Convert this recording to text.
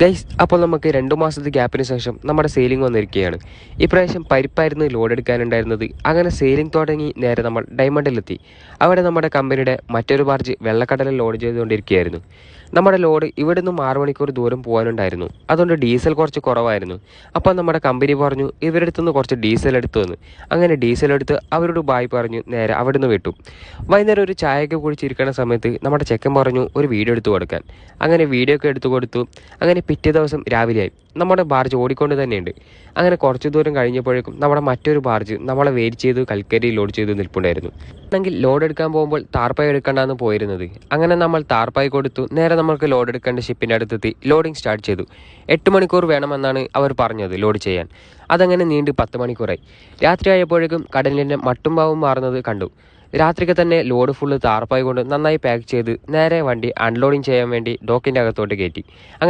Guys, അപ്പോൾ നമുക്ക് 2 മാസത്തെ ഗ്യാപ്പിന് ശേഷം നമ്മുടെ സെയിലിംഗ് വന്നിരിക്കുകയാണ്. ഇപ്രാവശ്യം പരിപ്പായിരുന്നു ലോഡ് എടുക്കാനുണ്ടായിരുന്നത്. അങ്ങനെ സെയിലിംഗ് തുടങ്ങി നേരെ നമ്മൾ ഡയമണ്ടിലെത്തി. അവിടെ നമ്മുടെ കമ്പനിയുടെ മറ്റൊരു ബാർജ് വെള്ളക്കടലിൽ ലോഡ് ചെയ്തുകൊണ്ടിരിക്കുകയായിരുന്നു. നമ്മുടെ ലോഡ് ഇവിടെ നിന്നും 6 മണിക്കൂർ ദൂരം പോകാനുണ്ടായിരുന്നു. അതുകൊണ്ട് ഡീസൽ കുറച്ച് കുറവായിരുന്നു. അപ്പോൾ നമ്മുടെ കമ്പനി പറഞ്ഞു ഇവരുടെ അടുത്തുനിന്ന് കുറച്ച് ഡീസൽ എടുത്തു എന്ന്. അങ്ങനെ ഡീസൽ എടുത്ത് അവരോട് ബായ് പറഞ്ഞു നേരെ അവിടെ നിന്ന് വിട്ടു. വൈകുന്നേരം ഒരു ചായയൊക്കെ കുടിച്ചിരിക്കുന്ന സമയത്ത് നമ്മുടെ ചെക്കൻ പറഞ്ഞു ഒരു വീഡിയോ എടുത്തു കൊടുക്കാൻ. അങ്ങനെ വീഡിയോ ഒക്കെ എടുത്തു കൊടുത്തു. അങ്ങനെ പിറ്റേ ദിവസം രാവിലെയായി. നമ്മുടെ ബാർജ് ഓടിക്കൊണ്ട് തന്നെയുണ്ട്. അങ്ങനെ കുറച്ച് ദൂരം കഴിഞ്ഞപ്പോഴേക്കും നമ്മുടെ മറ്റൊരു ബാർജ് നമ്മളെ വെയിറ്റ് ചെയ്ത് കൽക്കരി ലോഡ് ചെയ്ത് നിൽപ്പുണ്ടായിരുന്നു. ആണെങ്കിൽ ലോഡ് എടുക്കാൻ പോകുമ്പോൾ താർപ്പായി എടുക്കേണ്ടെന്ന് പോയിരുന്നത്. അങ്ങനെ നമ്മൾ താർപ്പായി കൊടുത്തു. നേരെ നമുക്ക് ലോഡ് എടുക്കേണ്ട ഷിപ്പിൻ്റെ അടുത്തെത്തി ലോഡിങ് സ്റ്റാർട്ട് ചെയ്തു. 8 മണിക്കൂർ വേണമെന്നാണ് അവർ പറഞ്ഞത് ലോഡ് ചെയ്യാൻ. അതങ്ങനെ നീണ്ട് 10 മണിക്കൂറായി. രാത്രി ആയപ്പോഴേക്കും കടലിൻ്റെ മട്ടും പാവും മാറുന്നത് കണ്ടു. രാത്രിക്ക് തന്നെ ലോഡ് ഫുള്ള് താർപ്പായി കൊണ്ട് നന്നായി പാക്ക് ചെയ്ത് നേരെ വണ്ടി അൺലോഡിങ് ചെയ്യാൻ വേണ്ടി ഡോക്കിൻ്റെ അകത്തോട്ട് കയറ്റി. അങ്ങനെ